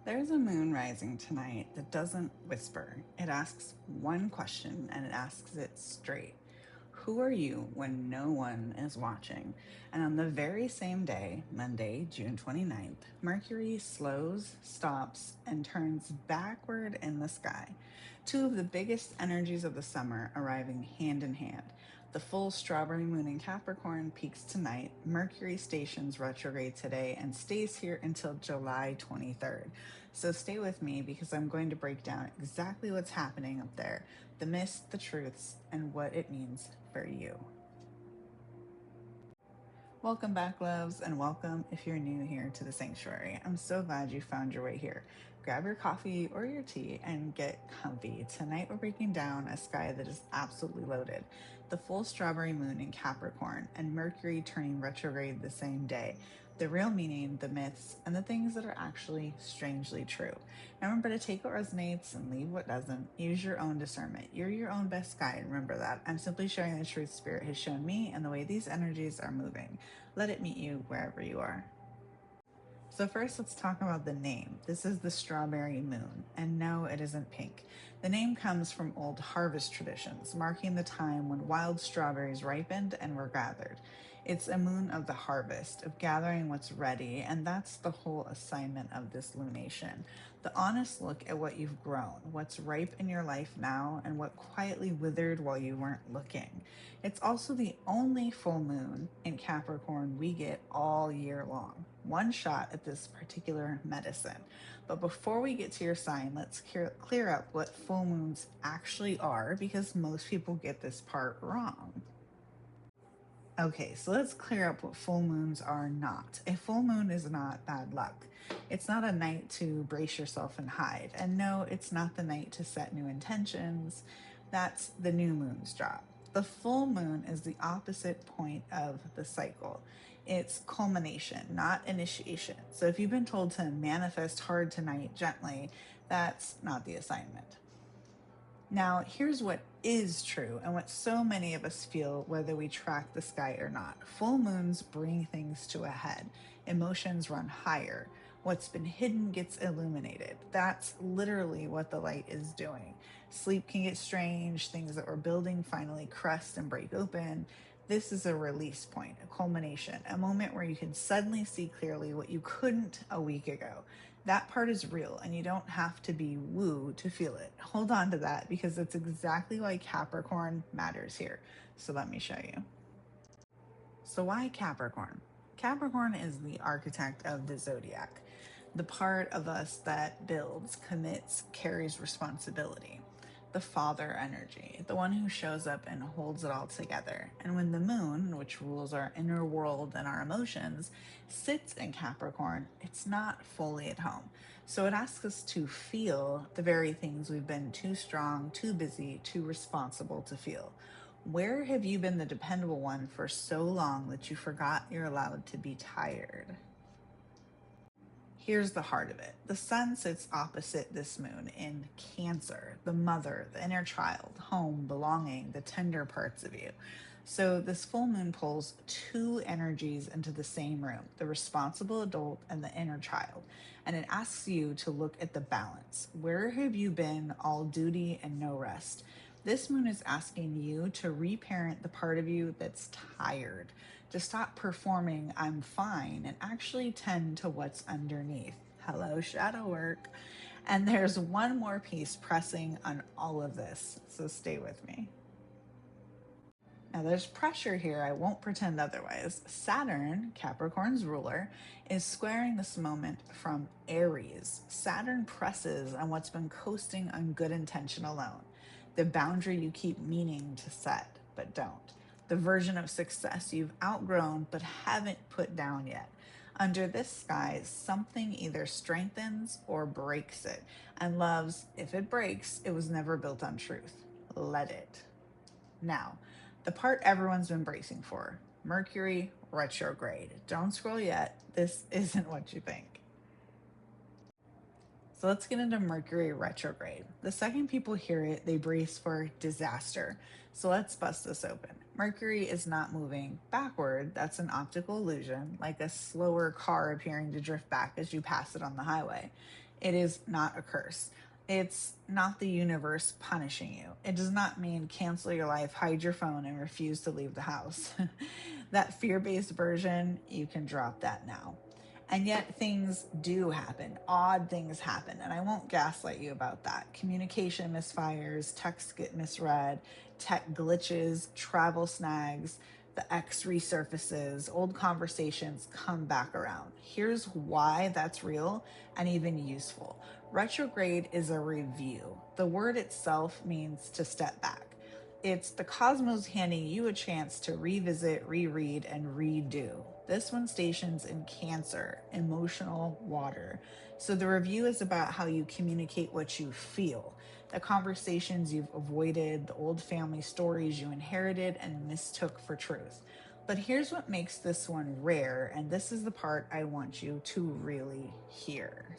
There's a moon rising tonight that doesn't whisper. It asks one question and it asks it straight. Who are you when no one is watching? And on the very same day, Monday, June 29th, Mercury slows, stops, and turns backward in the sky. Two of the biggest energies of the summer arriving hand in hand. The full strawberry moon in Capricorn peaks tonight. Mercury stations retrograde today and stays here until July 23rd. So stay with me because I'm going to break down exactly what's happening up there, the myths, the truths, and what it means for you. Welcome back, loves, and welcome if you're new here to the sanctuary. I'm so glad you found your way here. Grab your coffee or your tea and get comfy. Tonight we're breaking down a sky that is absolutely loaded. The full strawberry moon in Capricorn and Mercury turning retrograde the same day. The real meaning, the myths, and the things that are actually strangely true. Now remember to take what resonates and leave what doesn't. Use your own discernment. You're your own best guide. Remember that. I'm simply sharing the truth Spirit has shown me and the way these energies are moving. Let it meet you wherever you are. So first, let's talk about the name. This is the strawberry moon, and no, it isn't pink. The name comes from old harvest traditions, marking the time when wild strawberries ripened and were gathered. It's a moon of the harvest, of gathering what's ready, and that's the whole assignment of this lunation. The honest look at what you've grown, what's ripe in your life now, and what quietly withered while you weren't looking. It's also the only full moon in Capricorn we get all year long. One shot at this particular medicine. But before we get to your sign, let's clear up what full moons actually are because most people get this part wrong. Okay, so let's clear up what full moons are not. A full moon is not bad luck. It's not a night to brace yourself and hide. And no, it's not the night to set new intentions. That's the new moon's job. The full moon is the opposite point of the cycle. It's culmination, not initiation. So if you've been told to manifest hard tonight gently, that's not the assignment. Now, here's what is true and what so many of us feel whether we track the sky or not. Full moons bring things to a head. Emotions run higher. What's been hidden gets illuminated. That's literally what the light is doing. Sleep can get strange. Things that were building finally crust and break open. This is a release point, a culmination, a moment where you can suddenly see clearly what you couldn't a week ago. That part is real, and you don't have to be woo to feel it. Hold on to that because it's exactly why Capricorn matters here. So let me show you. So why Capricorn? Capricorn is the architect of the zodiac, the part of us that builds, commits, carries responsibility. The father energy, the one who shows up and holds it all together. And when the moon, which rules our inner world and our emotions, sits in Capricorn, it's not fully at home. So it asks us to feel the very things we've been too strong, too busy, too responsible to feel. Where have you been the dependable one for so long that you forgot you're allowed to be tired? Here's the heart of it. The sun sits opposite this moon in Cancer, the mother, the inner child, home, belonging, the tender parts of you. So this full moon pulls two energies into the same room, the responsible adult and the inner child. And it asks you to look at the balance. Where have you been all duty and no rest? This moon is asking you to reparent the part of you that's tired, to stop performing I'm fine and actually tend to what's underneath. Hello, shadow work. And there's one more piece pressing on all of this, so stay with me. Now there's pressure here, I won't pretend otherwise. Saturn, Capricorn's ruler, is squaring this moment from Aries. Saturn presses on what's been coasting on good intention alone. The boundary you keep meaning to set, but don't. The version of success you've outgrown but haven't put down yet. Under this sky, something either strengthens or breaks it. And loves, if it breaks, it was never built on truth. Let it. Now, the part everyone's been bracing for, Mercury Retrograde. Don't scroll yet. This isn't what you think. So let's get into Mercury Retrograde. The second people hear it, they brace for disaster. So let's bust this open. Mercury is not moving backward. That's an optical illusion, like a slower car appearing to drift back as you pass it on the highway. It is not a curse. It's not the universe punishing you. It does not mean cancel your life, hide your phone, and refuse to leave the house. That fear based version, you can drop that now. And yet things do happen. Odd things happen. And I won't gaslight you about that. Communication misfires, texts get misread, tech glitches, travel snags, the X resurfaces, old conversations come back around. Here's why that's real and even useful. Retrograde is a review. The word itself means to step back. It's the cosmos handing you a chance to revisit, reread, and redo. This one stations in Cancer, emotional water. So the review is about how you communicate what you feel, the conversations you've avoided, the old family stories you inherited and mistook for truth. But here's what makes this one rare, and this is the part I want you to really hear.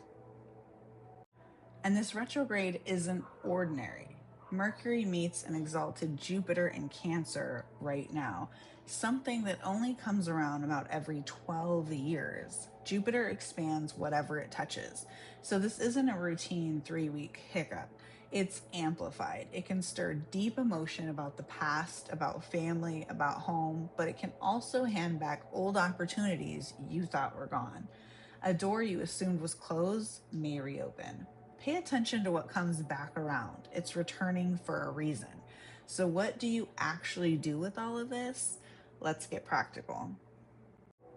And this retrograde isn't ordinary. Mercury meets an exalted Jupiter in Cancer right now, something that only comes around about every 12 years. Jupiter expands whatever it touches. So this isn't a routine 3-week hiccup. It's amplified. It can stir deep emotion about the past, about family, about home, but it can also hand back old opportunities you thought were gone. A door you assumed was closed may reopen. Pay attention to what comes back around. It's returning for a reason. So, what do you actually do with all of this? Let's get practical.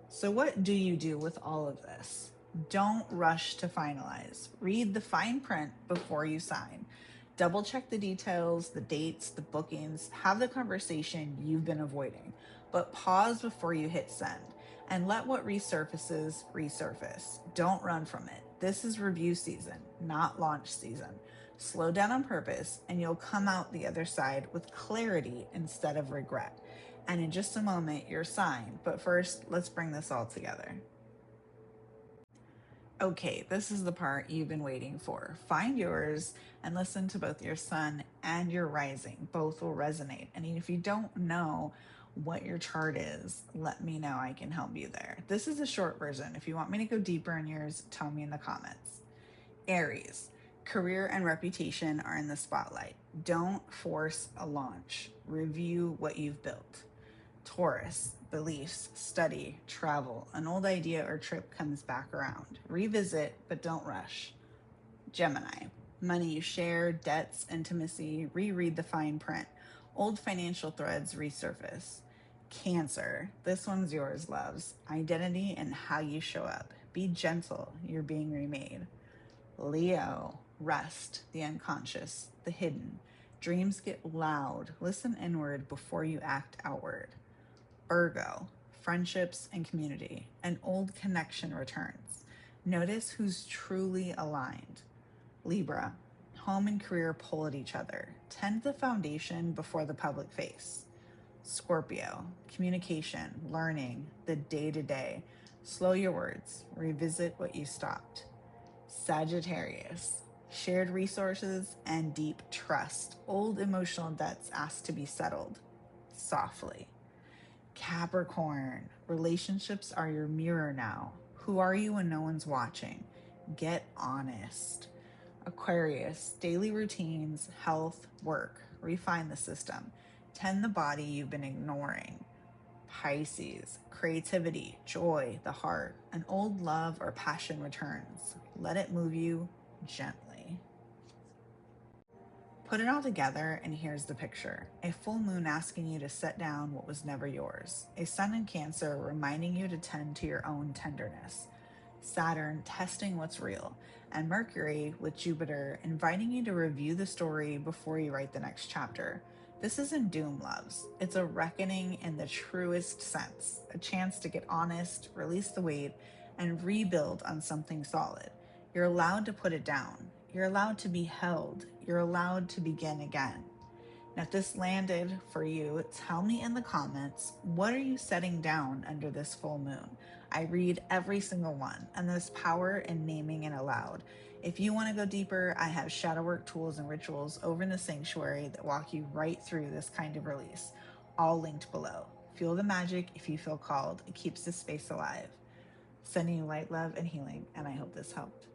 So, what do you do with all of this? Don't rush to finalize. Read the fine print before you sign. Double check the details, the dates, the bookings. Have the conversation you've been avoiding. But pause before you hit send and let what resurfaces resurface. Don't run from it. This is review season, not launch season. Slow down on purpose, and you'll come out the other side with clarity instead of regret. And in just a moment, you're signed. But first, let's bring this all together. Okay, this is the part you've been waiting for. Find yours and listen to both your sun and your rising. Both will resonate. And if you don't know what your chart is, let me know. I can help you there. This is a short version. If you want me to go deeper in yours, tell me in the comments. Aries, career and reputation are in the spotlight. Don't force a launch. Review what you've built. Taurus, beliefs, study, travel. An old idea or trip comes back around. Revisit, but don't rush. Gemini, money you share, debts, intimacy. Reread the fine print. Old financial threads resurface. Cancer, this one's yours, loves. Identity and how you show up. Be gentle, you're being remade. Leo, rest, the unconscious, the hidden. Dreams get loud. Listen inward before you act outward. Virgo, friendships and community. An old connection returns. Notice who's truly aligned. Libra, home and career pull at each other. Tend the foundation before the public face. Scorpio, communication, learning, the day-to-day. Slow your words. Revisit what you stopped. Sagittarius, shared resources and deep trust. Old emotional debts asked to be settled softly. Capricorn, relationships are your mirror now. Who are you when no one's watching? Get honest. Aquarius, daily routines, health, work. Refine the system. Tend the body you've been ignoring. Pisces, creativity, joy, the heart. An old love or passion returns. Let it move you gently. Put it all together, and here's the picture. A full moon asking you to set down what was never yours. A sun in Cancer reminding you to tend to your own tenderness. Saturn testing what's real. And Mercury with Jupiter inviting you to review the story before you write the next chapter. This isn't doom, loves. It's a reckoning in the truest sense. A chance to get honest, release the weight, and rebuild on something solid. You're allowed to put it down. You're allowed to be held. You're allowed to begin again. Now, if this landed for you, tell me in the comments, what are you setting down under this full moon? I read every single one, and there's power in naming it aloud. If you want to go deeper, I have shadow work tools and rituals over in the sanctuary that walk you right through this kind of release. all linked below. Feel the magic if you feel called. It keeps this space alive. Sending you light, love, and healing, and I hope this helped.